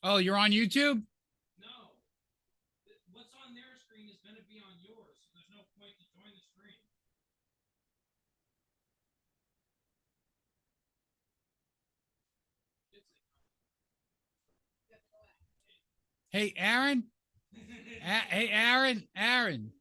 Oh, you're on YouTube? No. What's on their screen is going to be on yours, so there's no point to join the screen. Hey, Aaron. Hey, Aaron. Aaron.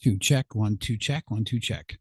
Two check, 1, 2 check, 1, 2 check.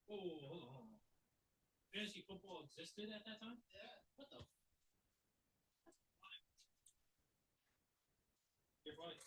Oh, hold on. Fantasy football existed at that time? Yeah. What the? You're funny.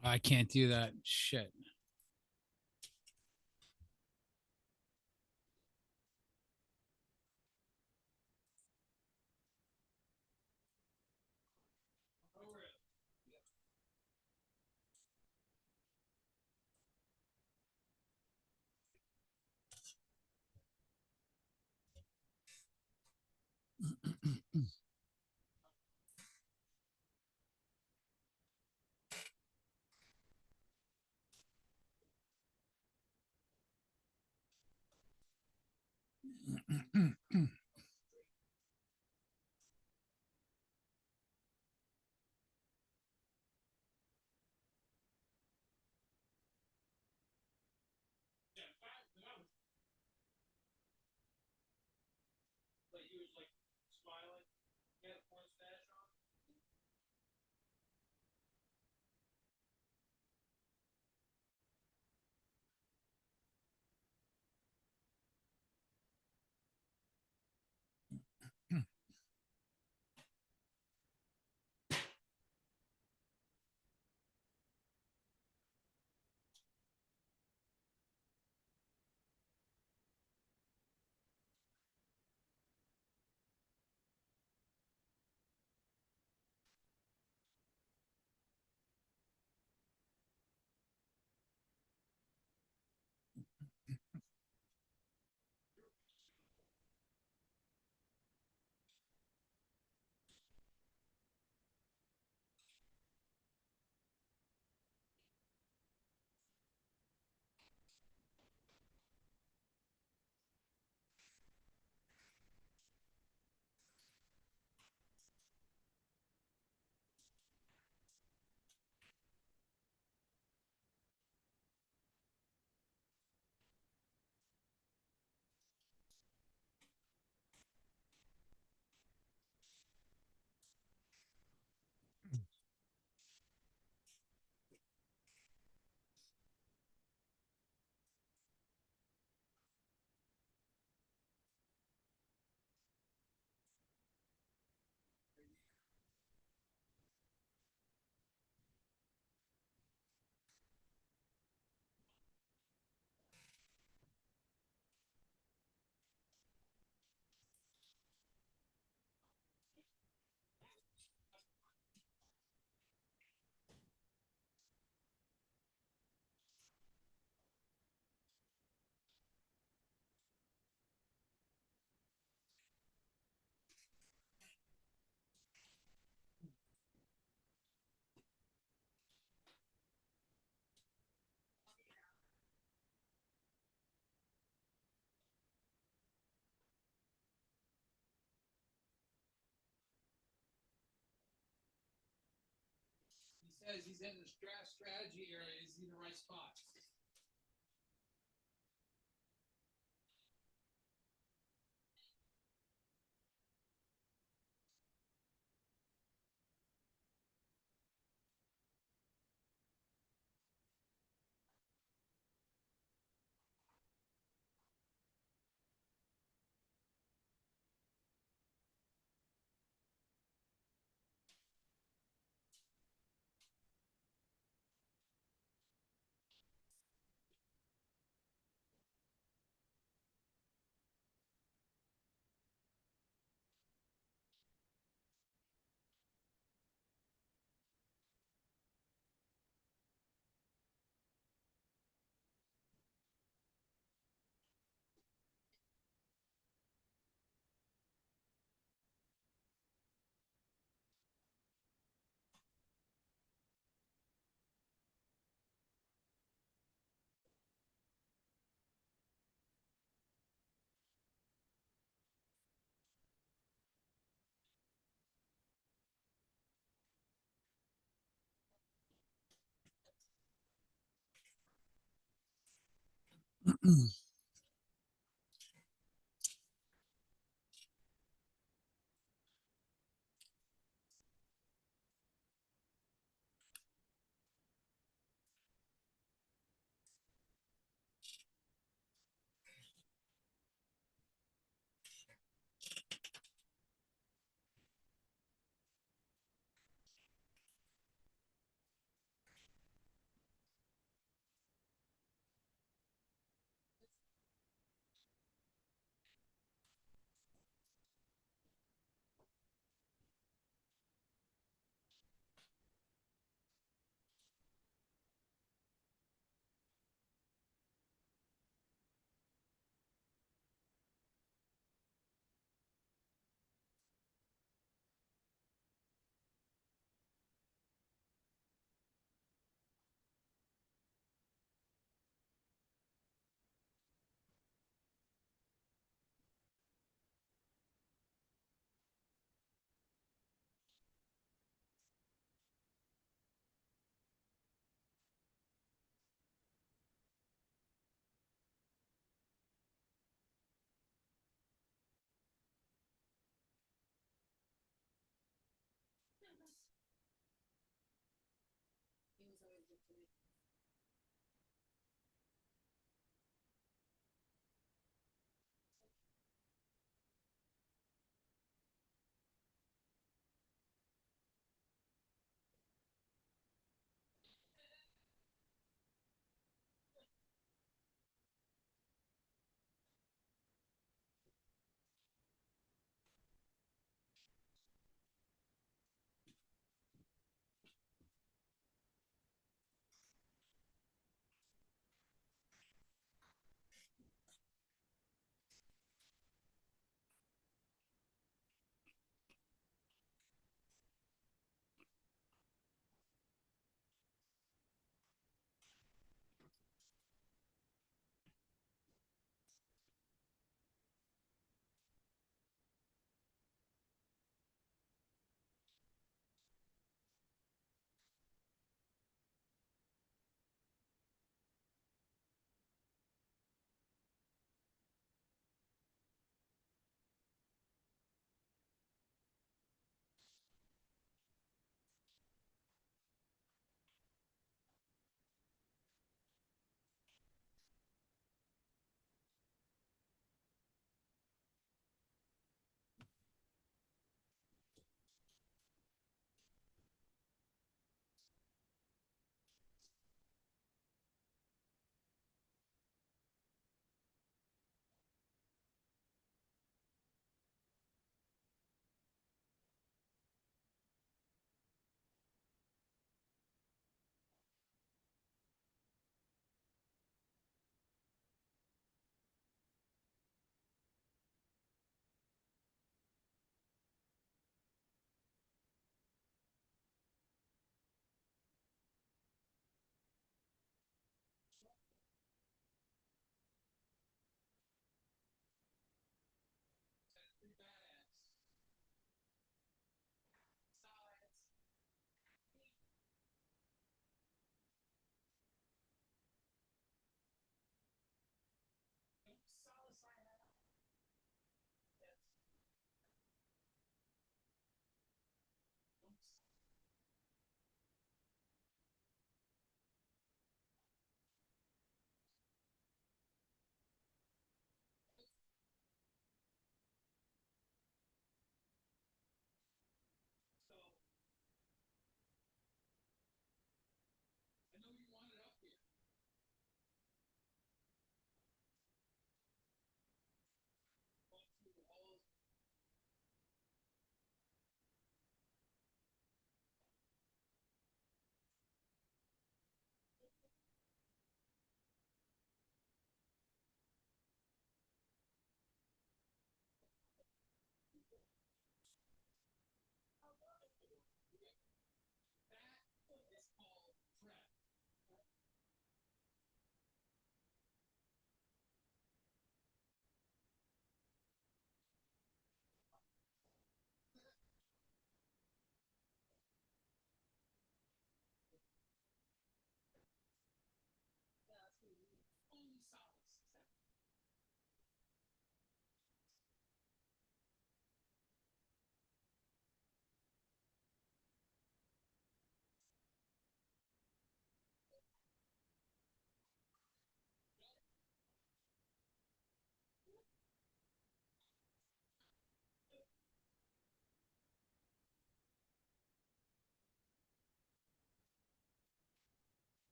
I can't do that. Shit. But he was like smiling. He had a porn stash on. says he's in the strategy area. Is he in the right spot?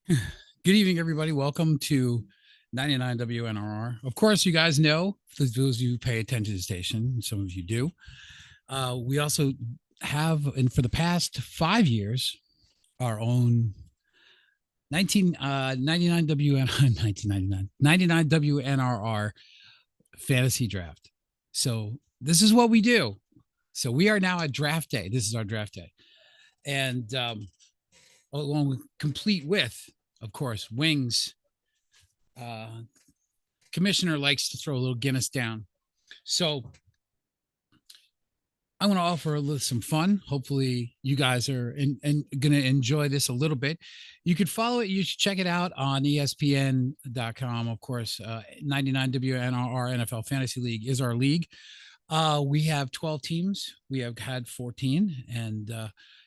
Good evening, everybody. Welcome to 99 WNRR. Of course, you guys know, for those of you who pay attention to the station, some of you do. We also have, and for the past 5 years, our own 99 WN 1999 99 WNRR fantasy draft. So this is what we do. So we are now at draft day. This is our draft day, and along with complete with, of course, wings. Commissioner likes to throw a little Guinness down. So I want to offer some fun. Hopefully, you guys are going to enjoy this a little bit. You could follow it. You should check it out on ESPN.com. Of course, 99 WNRR NFL Fantasy League is our league. We have 12 teams. We have had 14. And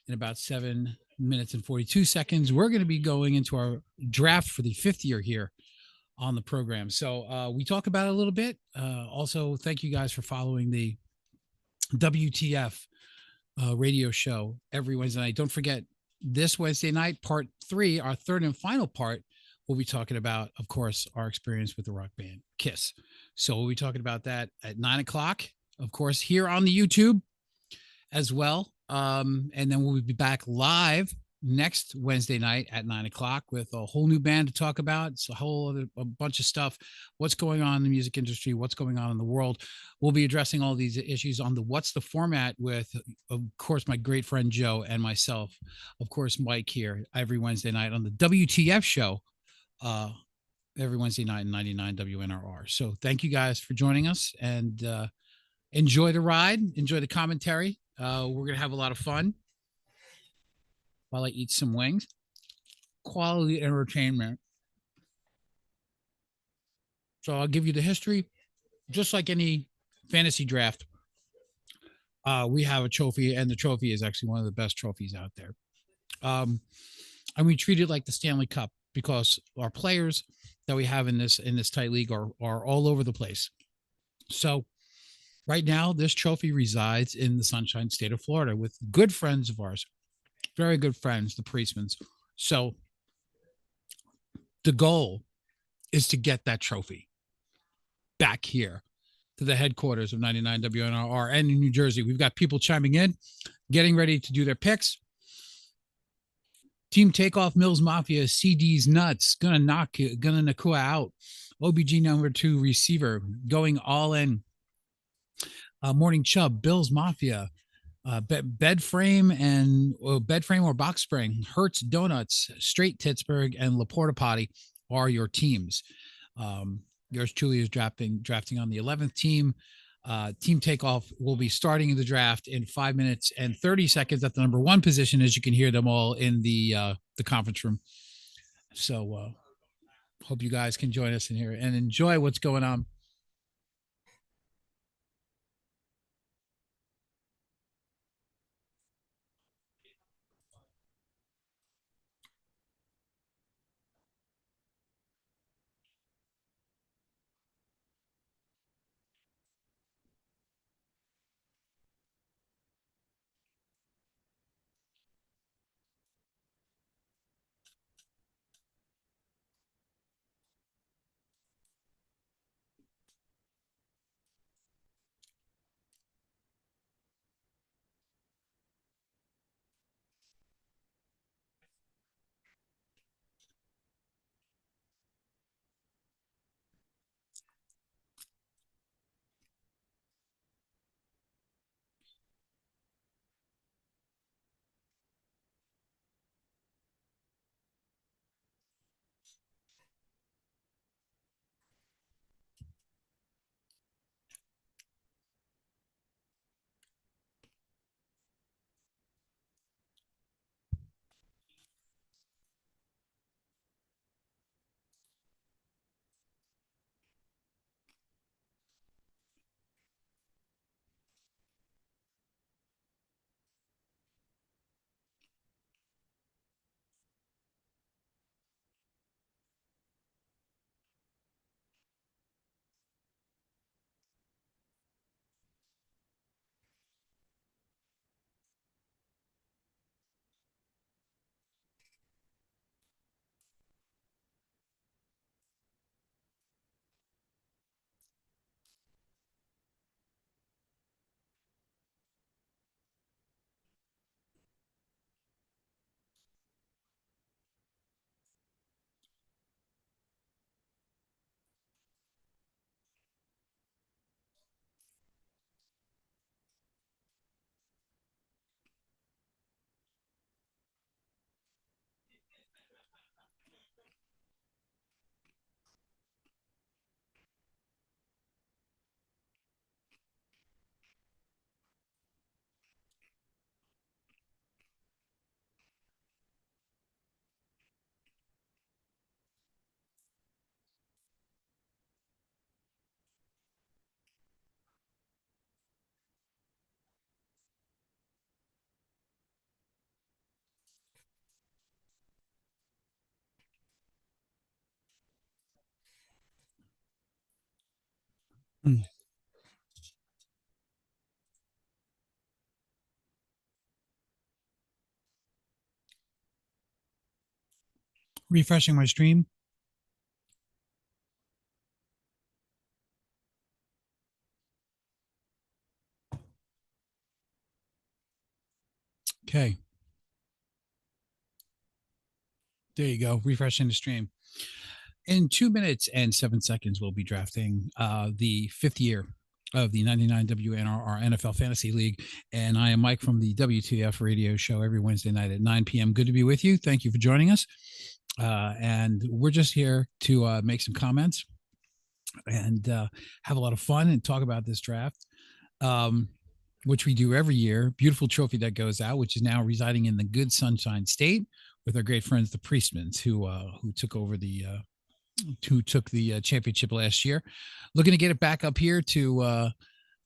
in about 7 minutes and 42 seconds, we're going to be going into our draft for the fifth year here on the program. So we talk about it a little bit. Also, thank you guys for following the WTF radio show every Wednesday night. Don't forget, this Wednesday night, part 3, our third and final part, we'll be talking about, of course, our experience with the rock band Kiss. So we'll be talking about that at 9 o'clock, of course, here on the YouTube as well. And then we'll be back live next Wednesday night at 9 o'clock with a whole new band to talk about. It's a bunch of stuff. What's going on in the music industry? What's going on in the world? We'll be addressing all these issues on the What's the Format with, of course, my great friend Joe and myself, of course, Mike here every Wednesday night on the WTF show. Every Wednesday night in 99 WNRR. So thank you guys for joining us, and enjoy the ride, enjoy the commentary. We're going to have a lot of fun while I eat some wings. Quality entertainment. So I'll give you the history. Just like any fantasy draft, we have a trophy, and the trophy is actually one of the best trophies out there. And we treat it like the Stanley Cup because our players that we have in this tight league are all over the place. So right now, this trophy resides in the Sunshine State of Florida with good friends of ours, very good friends, the Priestmans. So the goal is to get that trophy back here to the headquarters of 99 WNRR and in New Jersey. We've got people chiming in, getting ready to do their picks. Team Takeoff Mills Mafia, CD's nuts, gonna knock Nakua out. OBG number 2 receiver, going all in. Morning Chubb, Bills Mafia, bed frame or box spring, Hertz Donuts, Straight Pittsburgh, and Laporta Potty are your teams. Yours truly is drafting on the 11th team. Team Takeoff will be starting the draft in 5 minutes and 30 seconds at the number 1 position, as you can hear them all in the conference room. So hope you guys can join us in here and enjoy what's going on. Mm. Refreshing my stream. Okay. There you go. Refreshing the stream. In 2 minutes and 7 seconds, we'll be drafting the fifth year of the 99 WNRR NFL Fantasy League. And I am Mike from the WTF radio show every Wednesday night at 9 p.m. Good to be with you. Thank you for joining us. And we're just here to make some comments and have a lot of fun and talk about this draft, which we do every year. Beautiful trophy that goes out, which is now residing in the good Sunshine State with our great friends, the Priestmans, who took over who took the championship last year. Looking to get it back up here to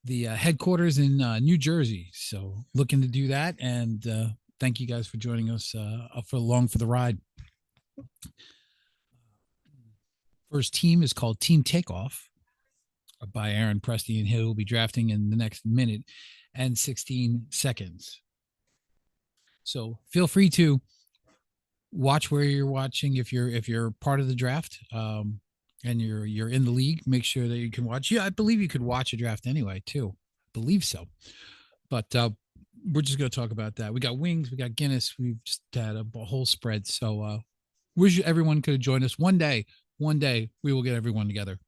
the headquarters in New Jersey. So looking to do that. And thank you guys for joining us along for the ride. First team is called Team Takeoff by Aaron Presti, and he'll be drafting in the next minute and 16 seconds. So feel free to watch where you're watching. If you're part of the draft and you're in the league, make sure that you can watch. Yeah, I believe you could watch a draft anyway too. Believe so. But we're just going to talk about that. We got wings, we got Guinness, we've just had a whole spread. So wish everyone could have joined us one day. One day we will get everyone together.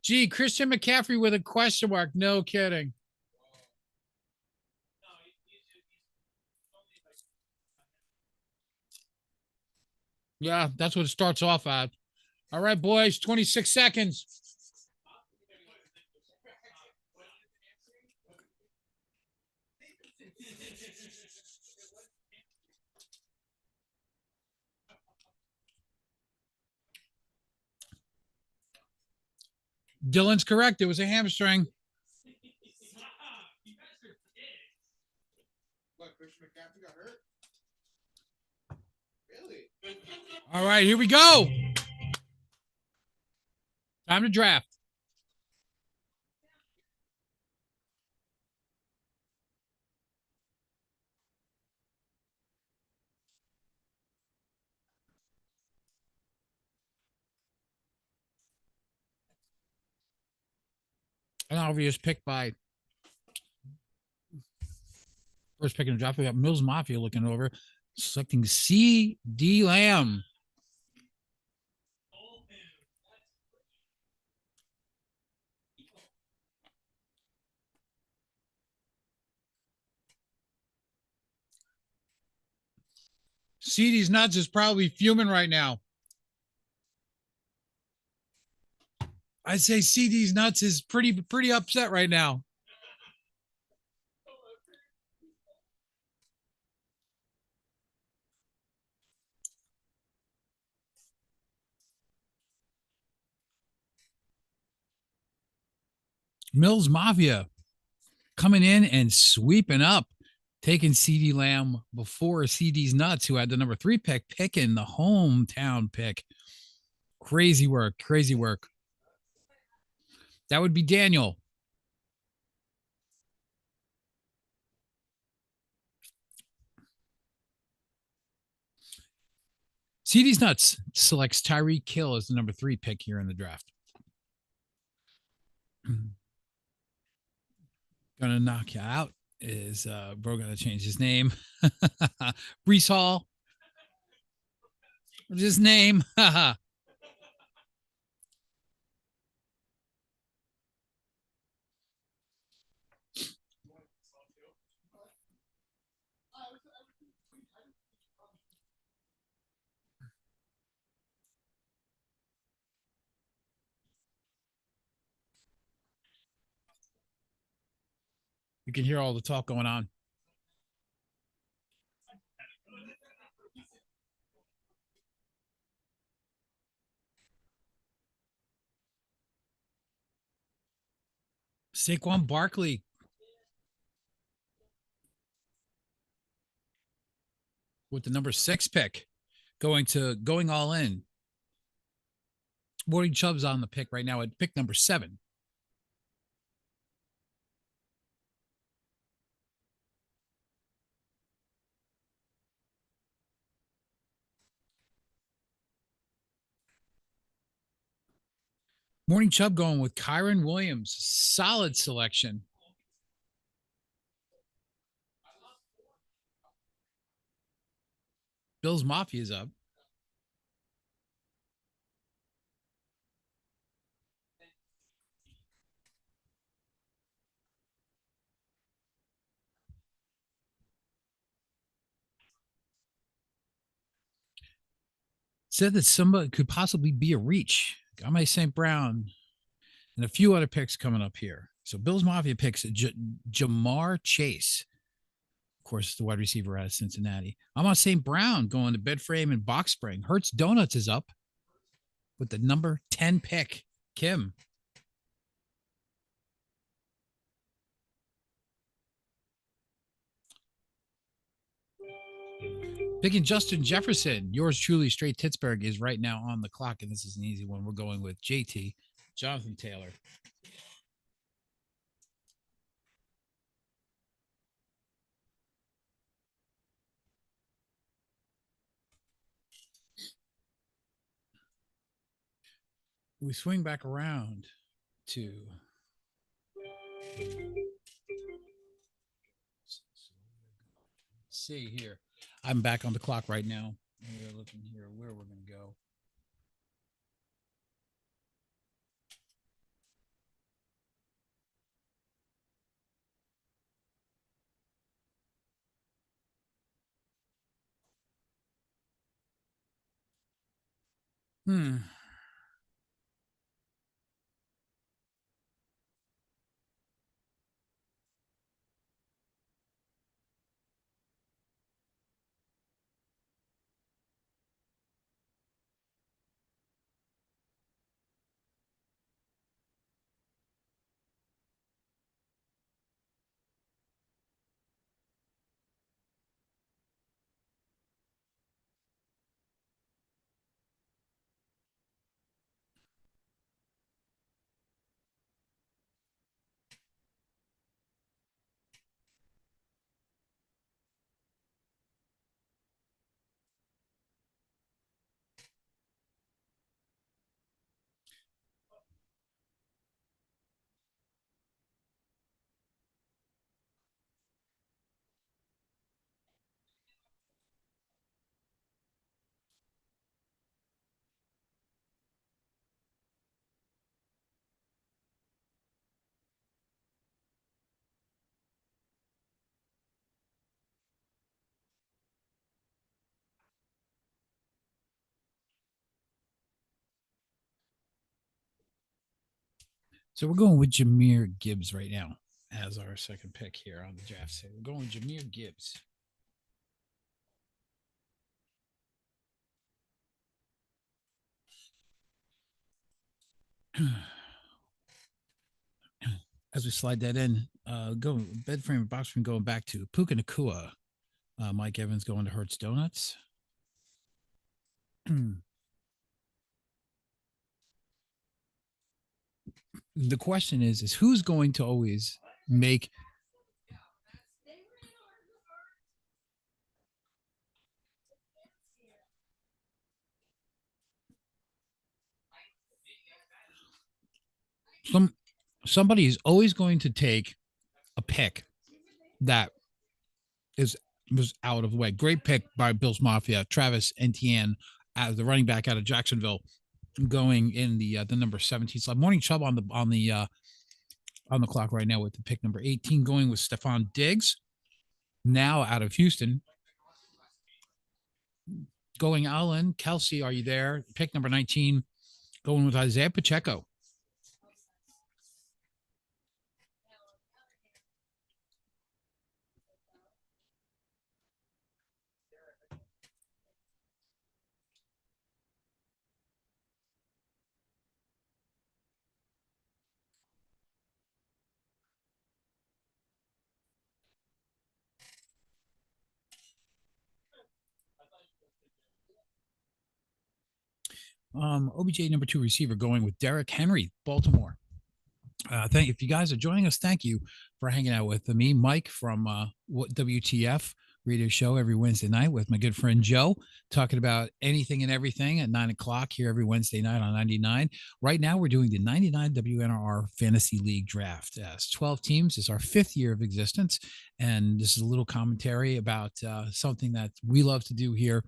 Gee, Christian McCaffrey with a question mark. No kidding. Yeah, that's what it starts off at. All right, boys, 26 seconds. Dylan's correct. It was a hamstring. What, Christian McCaffrey got hurt? Really? All right, here we go. Time to draft. An obvious pick by first pick in the draft. We got Mills Mafia looking over, selecting C.D. Lamb. CD's nuts is probably fuming right now. I'd say CD's nuts is pretty upset right now. Mills Mafia coming in and sweeping up, taking CD Lamb before CD's nuts, who had the number 3 pick, picking the hometown pick. Crazy work. That would be Daniel. CD's nuts selects Tyreek Hill as the number 3 pick here in the draft. Gonna knock you out is bro gonna change his name. Brees Hall. What's his name? You can hear all the talk going on. Saquon Barkley. with the number 6 pick, going all in. Morning Chubb's on the pick right now at pick number 7. Morning Chubb going with Kyron Williams. Solid selection. Bills Mafia is up. Said that somebody could possibly be a reach. Amai St. Brown and a few other picks coming up here. So Bills Mafia picks Jamar Chase. Of course, the wide receiver out of Cincinnati. I'm on St. Brown going to bed frame and box spring. Hertz Donuts is up with the number 10 pick. Kim. Picking Justin Jefferson. Yours truly, Straight Pittsburgh, is right now on the clock, and this is an easy one. We're going with JT, Jonathan Taylor. We swing back around to see here. I'm back on the clock right now. We're looking here where we're going to go. So we're going with Jahmyr Gibbs right now as our second pick here on the draft. So we're going with Jahmyr Gibbs. As we slide that in, go bed frame and box frame going back to Puka Nacua. Mike Evans going to Hertz Donuts. The question is who's going to always make somebody is always going to take a pick that was out of the way. Great pick by Bills Mafia, Travis Etienne, as the running back out of Jacksonville, going in the number 17 slot. Morning Chubb on the clock right now with the pick number 18, going with Stephon Diggs, now out of Houston. Going Allen, Kelsey, are you there? Pick number 19, going with Isaiah Pacheco. OBJ number 2 receiver going with Derrick Henry, Baltimore. If you guys are joining us, thank you for hanging out with me, Mike from WTF radio show every Wednesday night with my good friend Joe, talking about anything and everything at 9 o'clock here every Wednesday night on 99. Right now, we're doing the 99 WNRR Fantasy League Draft. It's 12 teams. It's our 5th year of existence. And this is a little commentary about something that we love to do here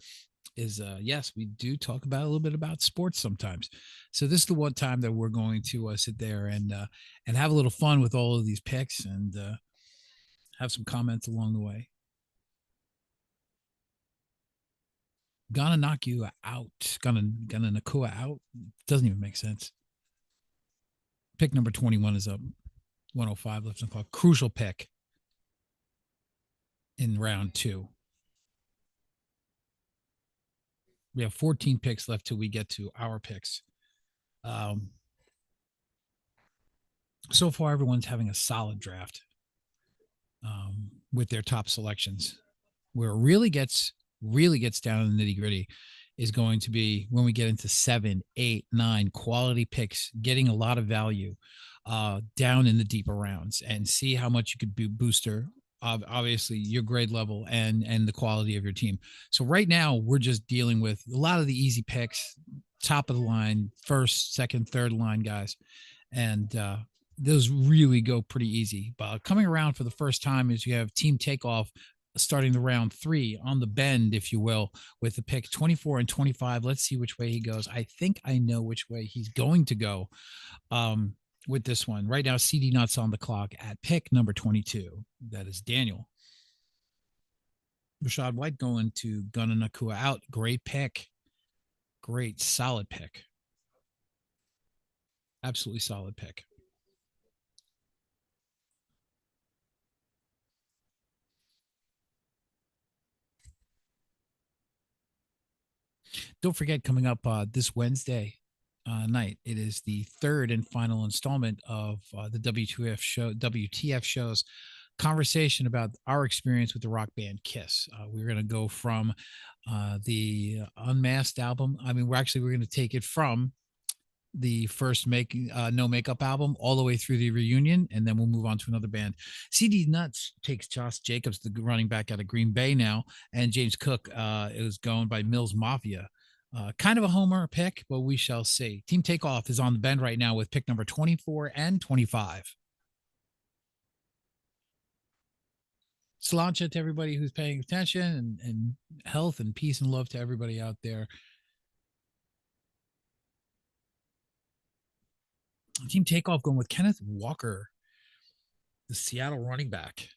is yes, we do talk about a little bit about sports sometimes. So this is the one time that we're going to sit there and have a little fun with all of these picks and have some comments along the way. Gonna knock you out. Gonna Nakua out. Doesn't even make sense. Pick number 21 is up. 105 left on the clock. Crucial pick in round 2. We have 14 picks left till we get to our picks. So far, everyone's having a solid draft with their top selections. Where it really gets down in the nitty gritty is going to be when we get into 7, 8, 9 quality picks, getting a lot of value down in the deeper rounds, and see how much you could booster obviously your grade level and the quality of your team. So right now we're just dealing with a lot of the easy picks, top of the line, first, second, third line guys, and those really go pretty easy. But coming around for the first time is you have Team Takeoff starting the round 3 on the bend, if you will, with the pick 24 and 25. Let's see which way he goes. I think I know which way he's going to go with this one. Right now, CD Nuts on the clock at pick number 22. That is Daniel. Rashad White going to Gunna Nakua out. Great pick. Great, solid pick. Absolutely solid pick. Don't forget, coming up this Wednesday night, it is the 3rd and final installment of the WTF show's conversation about our experience with the rock band Kiss. We're going to go from the Unmasked album. I mean, we're going to take it from the first No Makeup album all the way through the reunion, and then we'll move on to another band. CD Nuts takes Josh Jacobs, the running back out of Green Bay now, and James Cook is going by Mills Mafia. Kind of a homer pick, but we shall see. Team Takeoff is on the bend right now with pick number 24 and 25. Sláinte to everybody who's paying attention, and health and peace and love to everybody out there. Team Takeoff going with Kenneth Walker, the Seattle running back.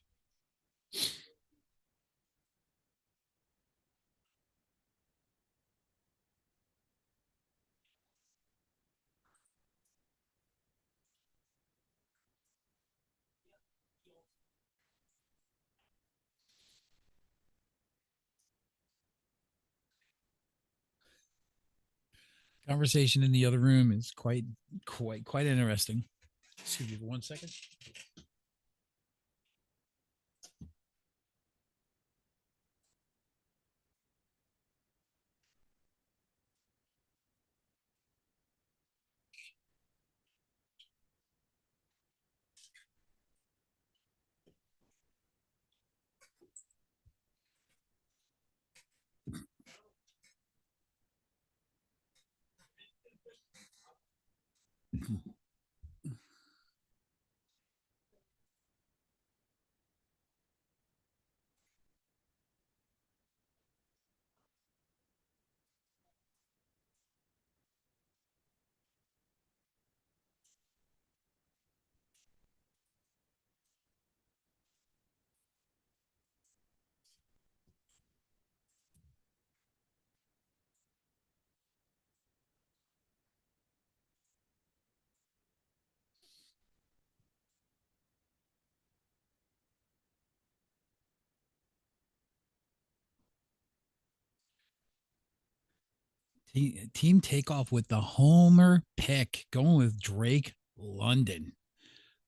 Conversation in the other room is quite interesting. Excuse me for 1 second. Team Takeoff with the homer pick, going with Drake London.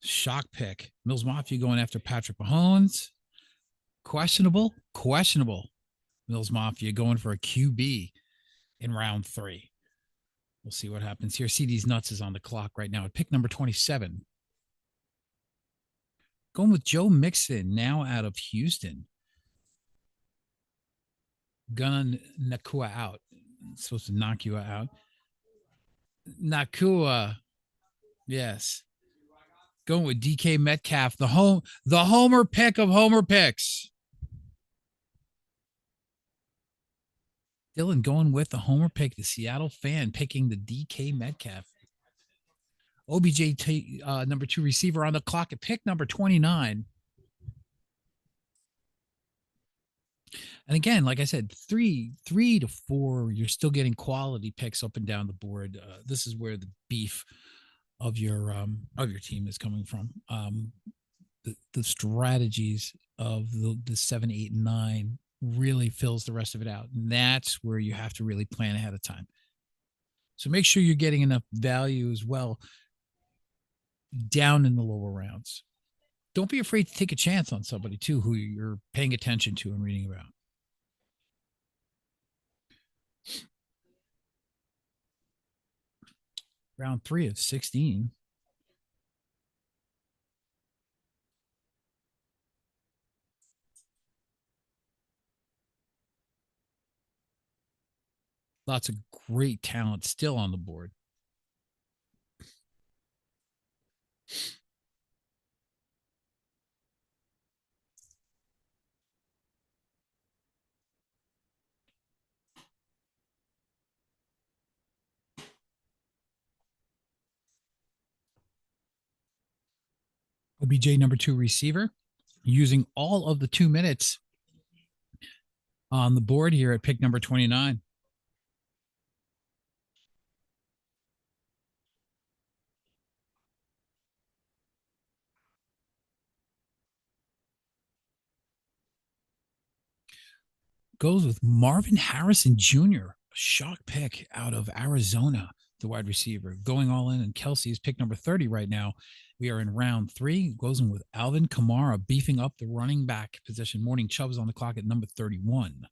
Shock pick. Mills Mafia going after Patrick Mahomes. Questionable. Mills Mafia going for a QB in round 3. We'll see what happens here. CD's Nuts is on the clock right now at pick number 27. Going with Joe Mixon, now out of Houston. Gonna Nakua out. It's supposed to knock you out. Nakua. Yes. Going with DK Metcalf, the homer pick of homer picks. Dylan going with the homer pick, the Seattle fan picking the DK Metcalf. OBJ number 2 receiver on the clock at pick number 29. And again, like I said, three to four, you're still getting quality picks up and down the board. This is where the beef of your team is coming from. The strategies of the 7, 8, and 9 really fills the rest of it out. And that's where you have to really plan ahead of time. So make sure you're getting enough value as well down in the lower rounds. Don't be afraid to take a chance on somebody too who you're paying attention to and reading about. Round 3 of 16. Lots of great talent still on the board. OBJ number 2 receiver, using all of the 2 minutes on the board here at pick number 29. Goes with Marvin Harrison Jr., a shock pick out of Arizona, the wide receiver, going all in. And Kelsey is pick number 30 right now. We are in round 3. Goes in with Alvin Kamara, beefing up the running back position. Morning Chubb's on the clock at number 31.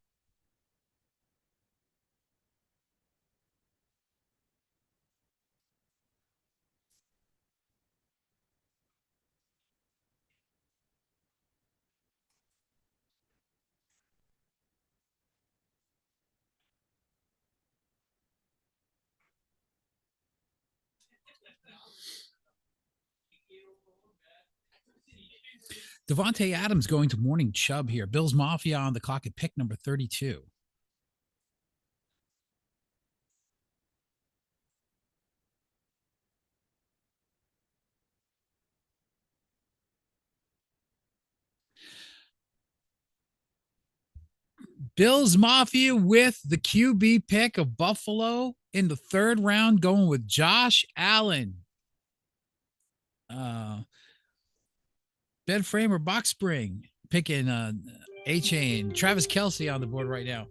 Devontae Adams going to Morning Chubb here. Bills Mafia on the clock at pick number 32. Bills Mafia with the QB pick of Buffalo in the 3rd round, going with Josh Allen. Bed frame or box spring, picking A-Chain. Travis Kelsey on the board right now.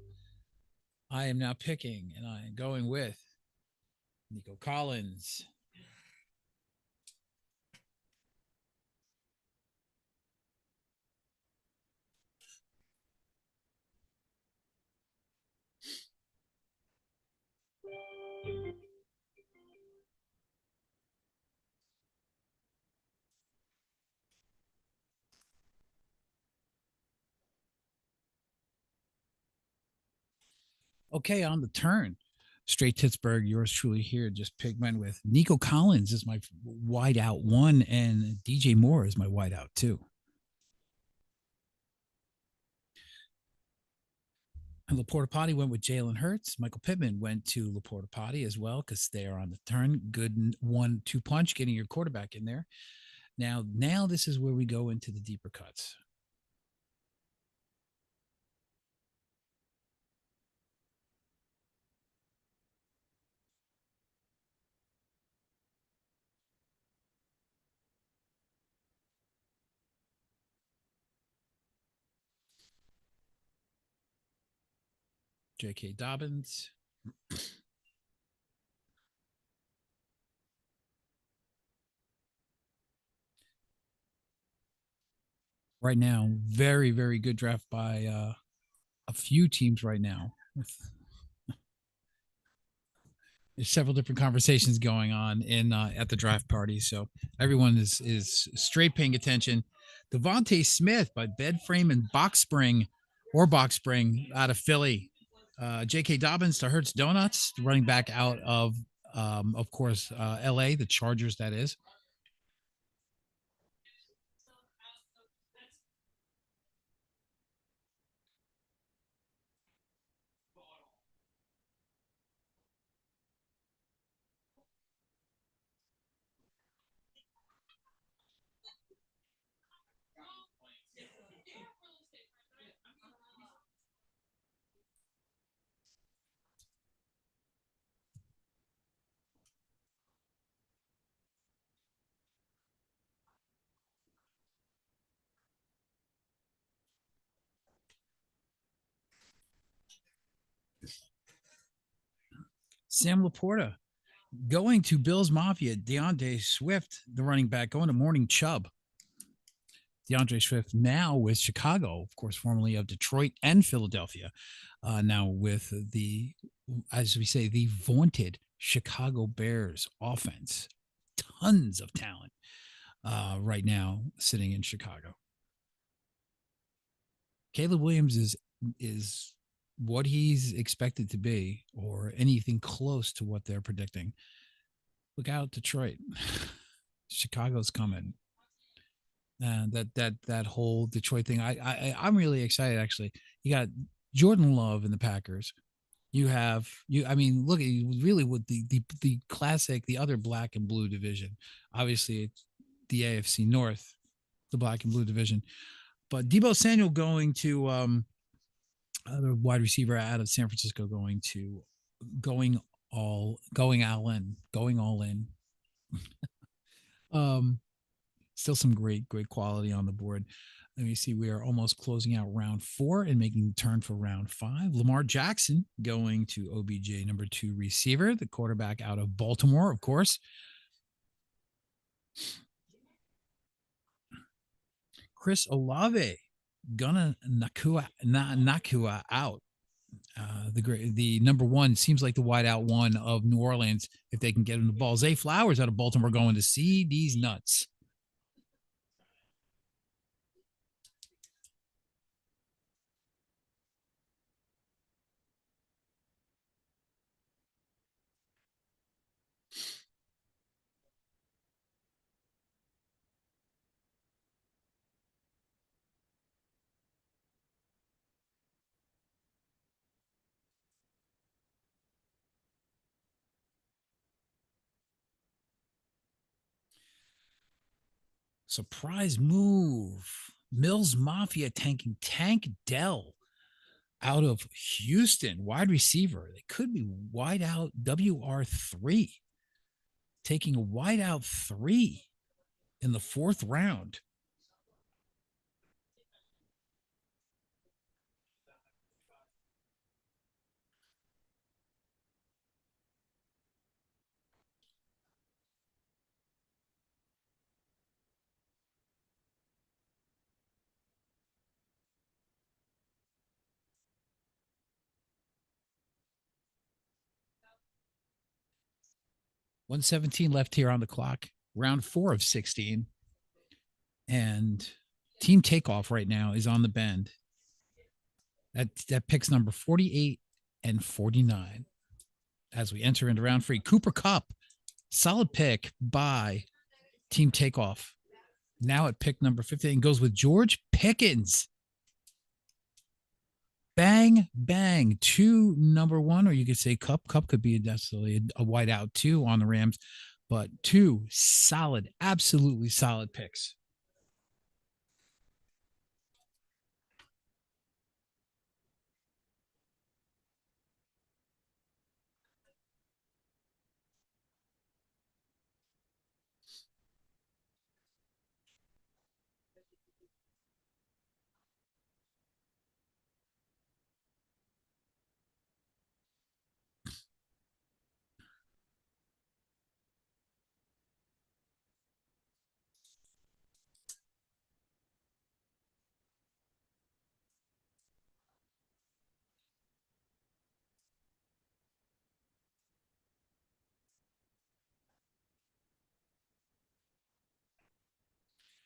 I am now picking, and I am going with Nico Collins. Okay, on the turn. Straight Pittsburgh, yours truly here. Just Pigman with Nico Collins is my wideout 1, and DJ Moore is my wideout 2. And Laporta Potty went with Jalen Hurts. Michael Pittman went to Laporta Potty as well because they are on the turn. Good 1-2 punch, getting your quarterback in there. Now this is where we go into the deeper cuts. J.K. Dobbins. Right now, very, very good draft by a few teams right now. there's several different conversations going on in at the draft party, so everyone is straight paying attention. Devontae Smith by Bed Frame and Box Spring out of Philly. J.K. Dobbins to Hertz Donuts, running back out of course, L.A., the Chargers, that is. Sam Laporta going to Bills Mafia. DeAndre Swift, the running back, going to Morning Chubb. DeAndre Swift now with Chicago, of course, formerly of Detroit and Philadelphia. Now with the, as we say, the vaunted Chicago Bears offense. Tons of talent right now sitting in Chicago. Caleb Williams is what he's expected to be, or anything close to what they're predicting. Look out, Detroit. Chicago's coming. That whole Detroit thing. I'm really excited, actually. You got Jordan Love in the Packers. You have I mean, look at really with the classic, the other black and blue division. Obviously, it's the AFC North, the black and blue division. But Deebo Samuel going to other wide receiver out of San Francisco, going all in. Still some great quality on the board. Let me see. We are almost closing out round 4 and making the turn for round 5. Lamar Jackson going to OBJ, number 2 receiver, the quarterback out of Baltimore, of course. Chris Olave gonna Nakua out. The number 1 seems like the wide out one of New Orleans if they can get him the ball. Zay Flowers out of Baltimore going to see these nuts. Surprise move. Mills Mafia tanking Tank Dell out of Houston, wide receiver. They could be wide out WR3, taking a wide out 3 in the 4th round. $117 left here on the clock. Round 4 of 16. And Team Takeoff right now is on the bend. That picks number 48 and 49 as we enter into round 3. Cooper Kupp, solid pick by Team Takeoff. Now at pick number 15, goes with George Pickens. Bang, bang, 2 number 1, or you could say Kupp. Kupp could be necessarily a wide out 2 on the Rams, but 2 solid, absolutely solid picks.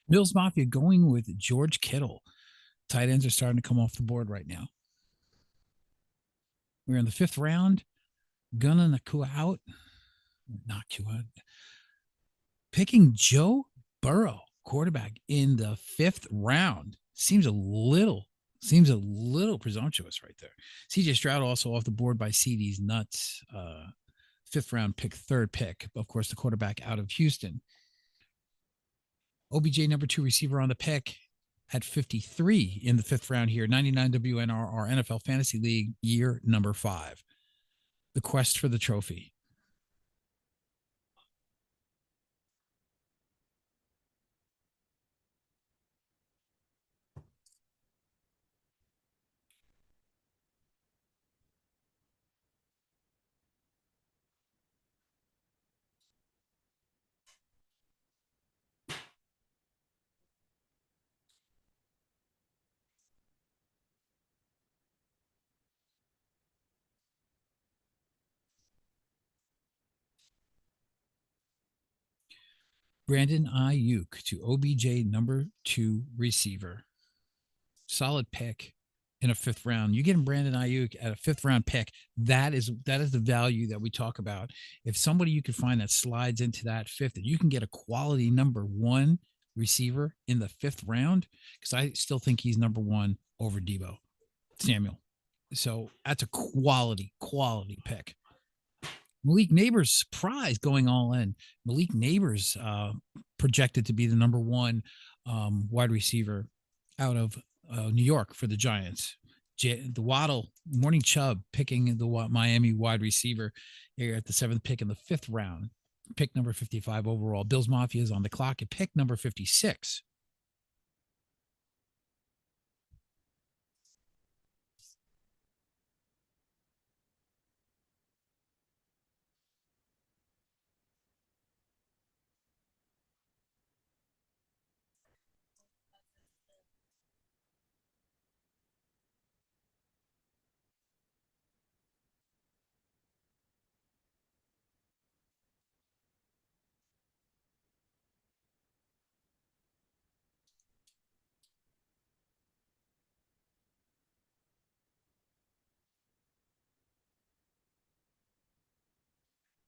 Bills Mafia going with George Kittle. Tight ends are starting to come off the board right now. We're in the 5th round. Gunna Nakua out. Nakua. Picking Joe Burrow, quarterback, in the 5th round. Seems a little presumptuous right there. CJ Stroud also off the board by CD's nuts. 5th round pick, 3rd pick. Of course, the quarterback out of Houston. OBJ number 2 receiver on the pick at 53 in the 5th round here. 99 WNRR NFL Fantasy League, year number 5. The quest for the trophy. Brandon Ayuk to OBJ number 2 receiver. Solid pick in a 5th round. You get Brandon Ayuk at a 5th round pick. That is the value that we talk about. If somebody you can find that slides into that 5th, and you can get a quality number 1 receiver in the 5th round, because I still think he's number 1 over Deebo Samuel. So that's a quality pick. Malik Neighbors, surprise, going all in. Malik Neighbors projected to be the number 1 wide receiver out of New York for the Giants. The Waddle, Morning Chubb picking the Miami wide receiver here at the 7th pick in the 5th round. Pick number 55 overall. Bills Mafia is on the clock at pick number 56.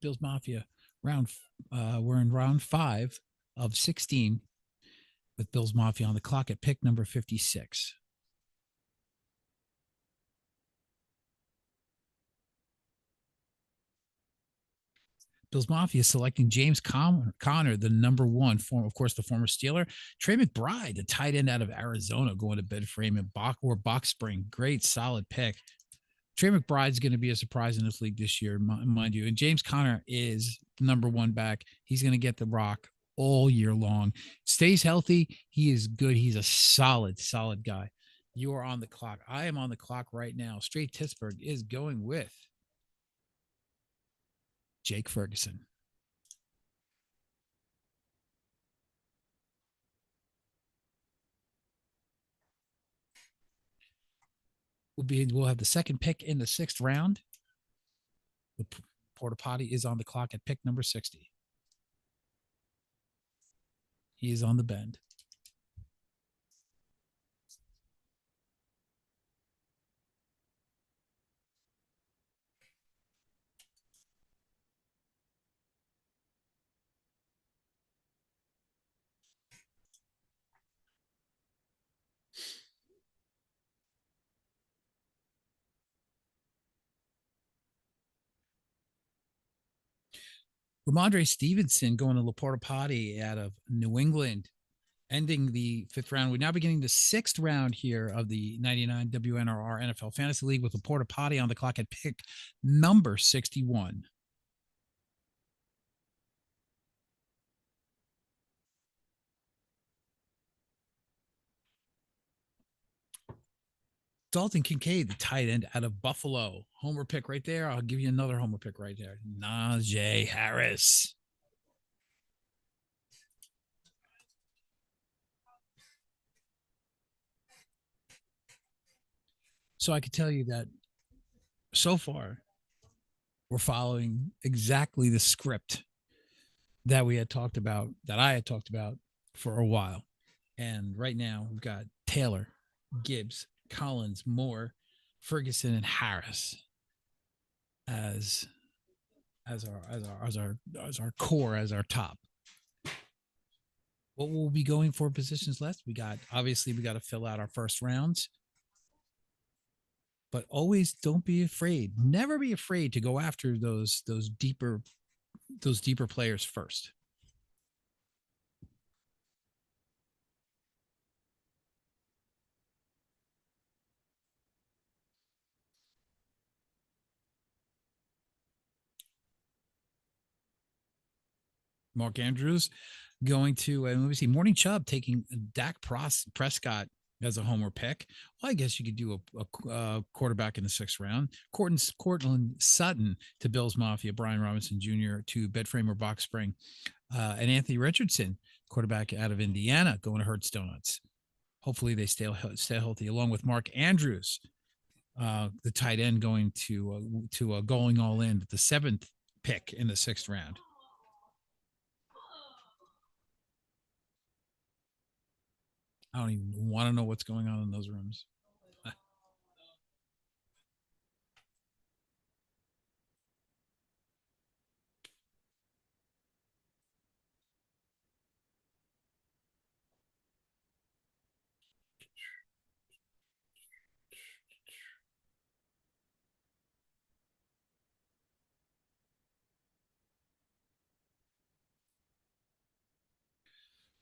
Bills Mafia we're in round 5 of 16 with Bills Mafia on the clock at pick number 56. Bills Mafia selecting James Conner, the number 1, of course, the former Steeler. Trey McBride, the tight end out of Arizona, going to bed frame and box spring. Great, solid pick. Trey McBride's going to be a surprise in this league this year, mind you. And James Conner is the number 1 back. He's going to get the rock all year long. Stays healthy. He is good. He's a solid guy. You are on the clock. I am on the clock right now. Straight Pittsburgh is going with Jake Ferguson. We'll have the 2nd pick in the 6th round. The Porta Potty is on the clock at pick number 60. He is on the bend. Ramondre Stevenson going to Laporta Potty out of New England, ending the 5th round. We're now beginning the 6th round here of the 99 WNRR NFL Fantasy League with Laporta Potty on the clock at pick number 61. Dalton Kincaid, the tight end out of Buffalo. Homer pick right there. I'll give you another homer pick right there. Najee Harris. So I could tell you that so far we're following exactly the script that we had talked about, that I had talked about for a while. And right now we've got Taylor, Gibbs, Collins, Moore, Ferguson, and Harris as our core, as our top. What will be going for positions left? We got to fill out our first rounds. But always don't be afraid. Never be afraid to go after those deeper players first. Mark Andrews going to, let me see, Morning Chubb taking Dak Prescott as a homer pick. Well, I guess you could do a quarterback in the 6th round. Cortland Sutton to Bills Mafia, Brian Robinson Jr. to Bedframer Box Spring, and Anthony Richardson, quarterback out of Indiana, going to Hertz Donuts. Hopefully they stay healthy, along with Mark Andrews, the tight end, going to going all in, the 7th pick in the 6th round. I don't even want to know what's going on in those rooms.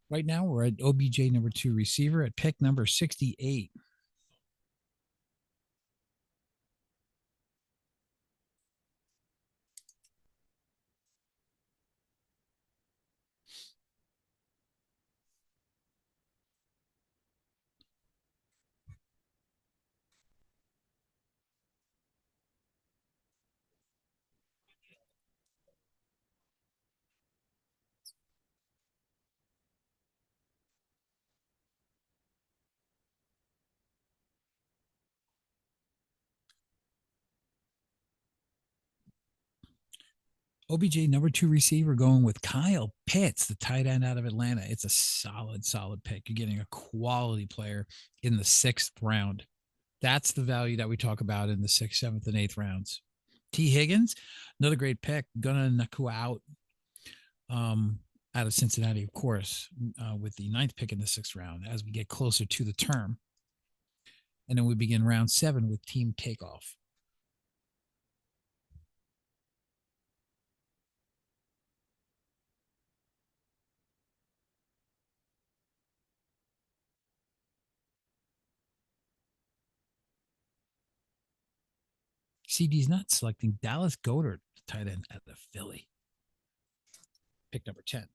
Right now, we're at OBJ number 2 receiver at pick number 68. OBJ number 2 receiver going with Kyle Pitts, the tight end out of Atlanta. It's a solid pick. You're getting a quality player in the 6th round. That's the value that we talk about in the 6th, 7th, and 8th rounds. T. Higgins, another great pick. Gonna Nakua out of Cincinnati, of course, with the 9th pick in the 6th round as we get closer to the term. And then we begin round 7 with Team Takeoff. CD's not selecting Dallas Goedert, tight end at the Philly. Pick number 10.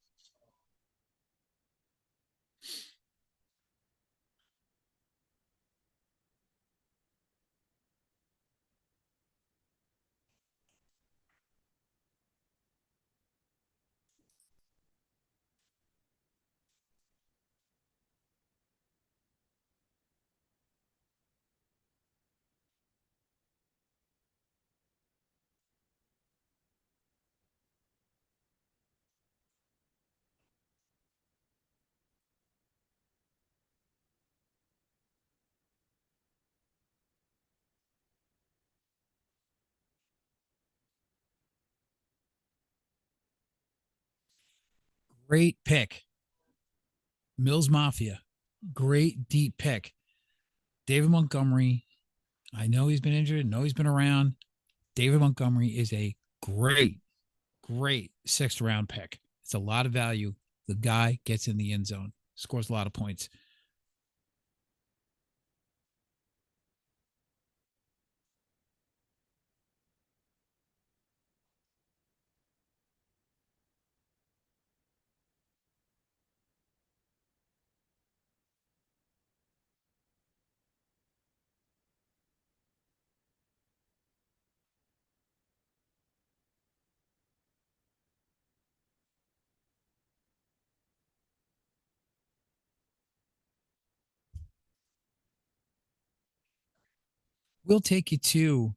Great pick. Mills Mafia. Great deep pick. David Montgomery. I know he's been injured. I know he's been around. David Montgomery is a great 6th round pick. It's a lot of value. The guy gets in the end zone, scores a lot of points. We'll take you to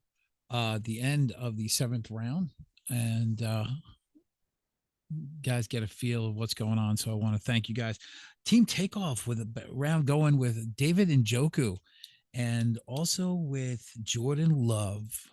the end of the 7th round, and guys get a feel of what's going on. So I want to thank you guys. Team Takeoff with a round going with David Njoku and also with Jordan Love.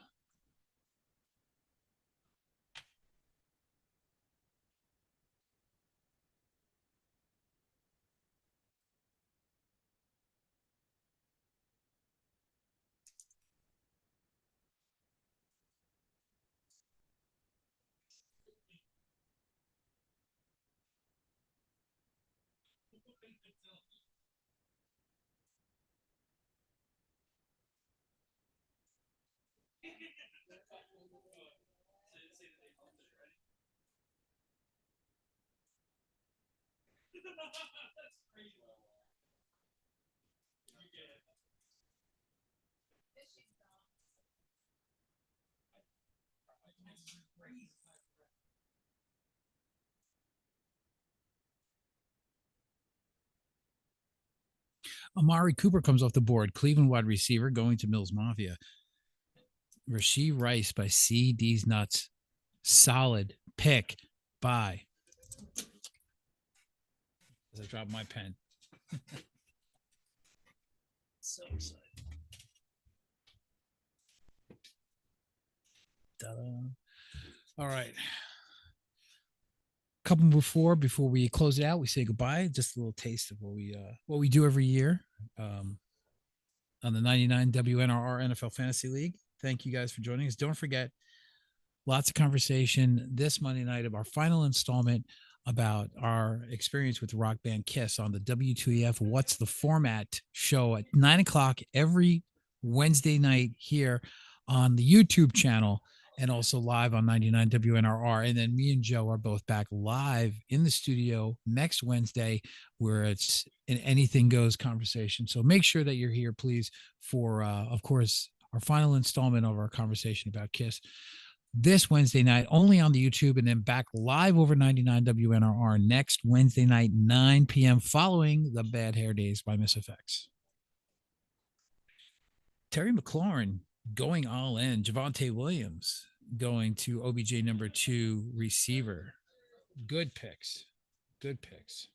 That's crazy. Amari Cooper comes off the board. Cleveland wide receiver going to Mills Mafia. Rasheed Rice by CD's Nuts. Solid pick by. As I drop my pen. So excited. All right. Couple before we close it out, we say goodbye. Just a little taste of what we do every year on the 99 WNRR NFL Fantasy League. Thank you guys for joining us. Don't forget, lots of conversation this Monday night of our final installment about our experience with the rock band Kiss on the W2EF What's the Format show at 9 o'clock every Wednesday night here on the YouTube channel and also live on 99 WNRR. And then me and Joe are both back live in the studio next Wednesday, where it's an anything goes conversation. So make sure that you're here, please, for, of course, our final installment of our conversation about Kiss this Wednesday night, only on the YouTube, and then back live over 99 WNRR next Wednesday night, 9 p.m., following the Bad Hair Days by Miss FX. Terry McLaurin going all in. Javonte Williams going to OBJ number 2 receiver. Good picks. Good picks.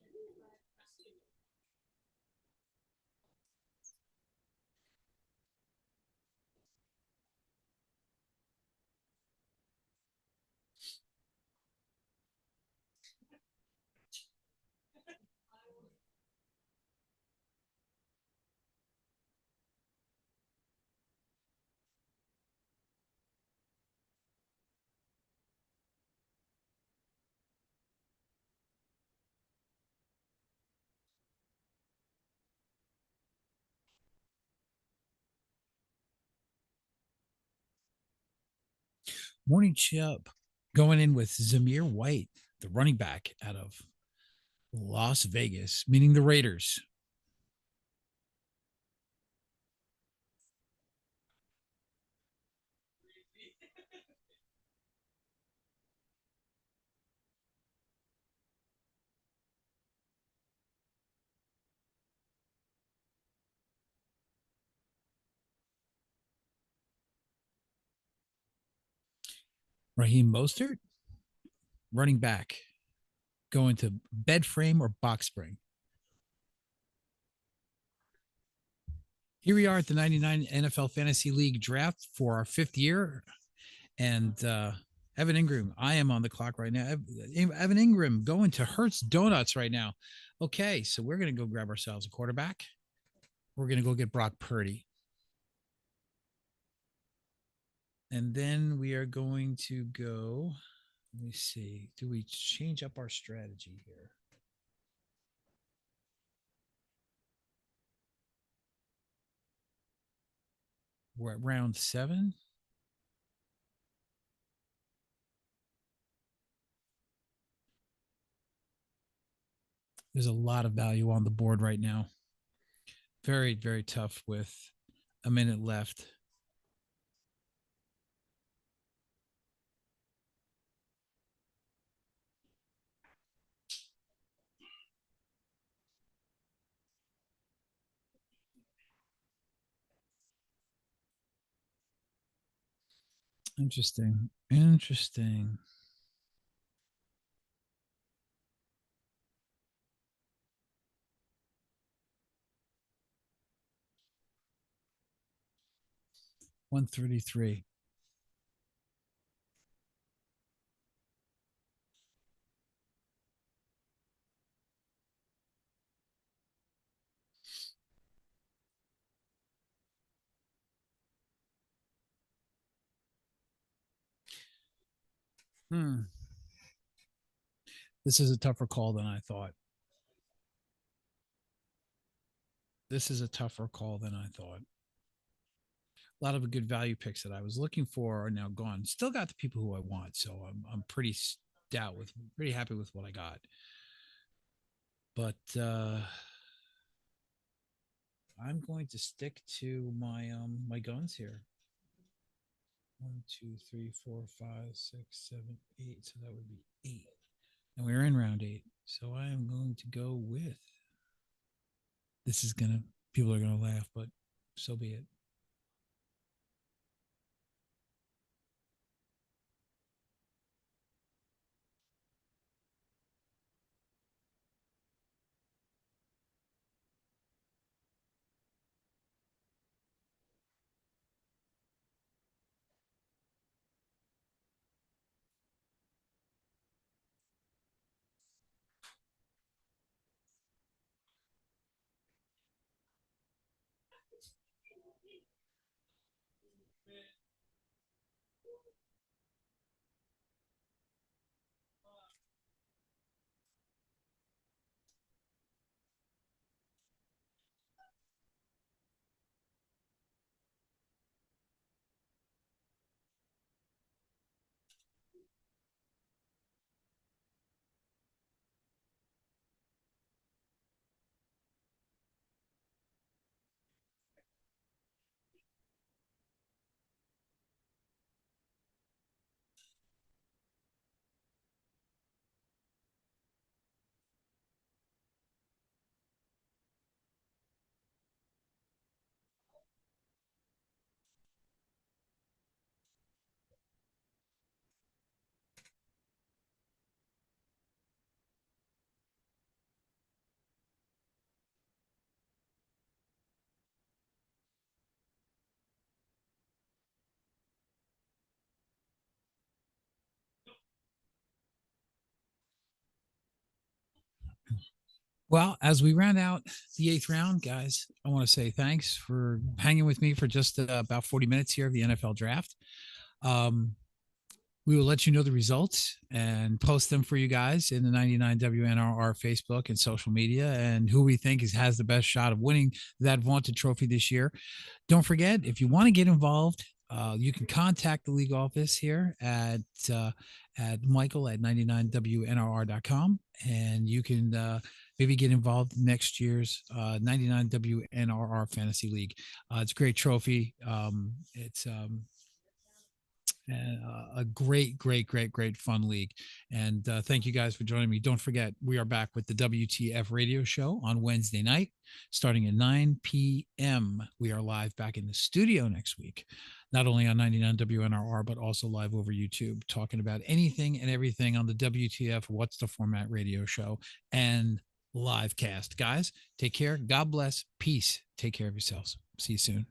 Morning Chip going in with Zamir White, the running back out of Las Vegas, meaning the Raiders. Raheem Mostert, running back, going to bed frame or box spring. Here we are at the 99 NFL Fantasy League draft for our 5th year. And Evan Ingram, I am on the clock right now. Evan Ingram going to Hertz Donuts right now. Okay, so we're going to go grab ourselves a quarterback. We're going to go get Brock Purdy. And then we are going to go, let me see, do we change up our strategy here? We're at round 7. There's a lot of value on the board right now. Very, very tough with a minute left. Interesting. 133. This is a tougher call than I thought. This is a tougher call than I thought. A lot of the good value picks that I was looking for are now gone. Still got the people who I want, so I'm pretty pretty happy with what I got. But I'm going to stick to my guns here. 1, 2, 3, 4, 5, 6, 7, 8. So that would be 8. And we're in round 8. So I am going to go with people are gonna laugh, but so be it. Well, as we round out the 8th round, guys, I want to say thanks for hanging with me for just about 40 minutes here of the NFL draft. Um, we will let you know the results and post them for you guys in the 99 WNRR Facebook and social media, and who we think has the best shot of winning that vaunted trophy this year. Don't forget, if you want to get involved, you can contact the league office here at Michael at 99WNRR.com, and you can maybe get involved in next year's 99 WNRR Fantasy League. It's a great trophy. It's a great, great, great, great fun league. And thank you guys for joining me. Don't forget, we are back with the WTF radio show on Wednesday night, starting at 9 p.m. We are live back in the studio next week, not only on 99 WNRR, but also live over YouTube, talking about anything and everything on the WTF What's the Format radio show and live cast. Guys, take care. God bless. Peace. Take care of yourselves. See you soon.